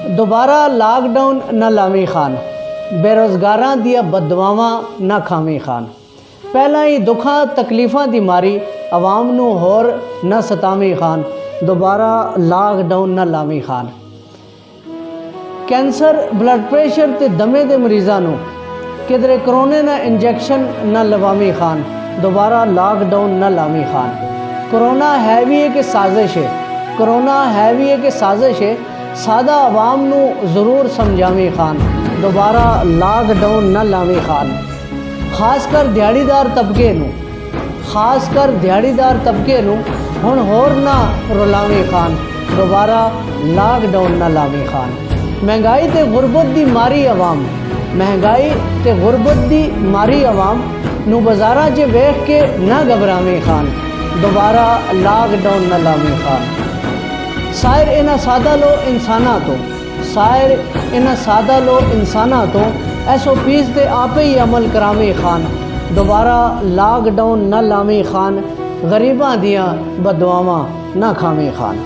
दोबारा लाकडाउन न लावी खान, बेरोज़गारां दियां बददुआवां न खावी खान। पहला ही दुखां तकलीफ़ां दी मारी आवाम नूं होर न सतावी खान, दोबारा लाकडाउन न लावी खान। कैंसर, ब्लड प्रेशर ते दमे दे मरीज़ां नूं किधरे करोने ना इंजैक्शन न लवावी खान, दोबारा लॉकडाउन न लावी खान। कोरोना है भी एक साजिश है, कोरोना है भी एक साजिश है, सादा आवाम नू ज़रूर समझावी खान, दोबारा लॉकडाउन न लावी खान। खासकर दिहाड़ीदार तबके नू, खासकर दिहाड़ीदार तबके नू हुण होर ना रुलावी खान, दोबारा लॉकडाउन न लावी खान। महंगाई ते गुरबत दी मारी आवाम, महंगाई ते गुरबत दी मारी आवाम नू बाज़ारां च वेख के ना घबरावी खान, दोबारा लॉकडाउन न लावी खान। सायर इन्हां सादा लो इंसाना तो, सायर इन्हां सादा लो इंसाना तो SOPs ते आपे ही अमल करावी खान, दोबारा लॉकडाउन न लावी खान। गरीबां दियां बददुआवां ना खावी खान।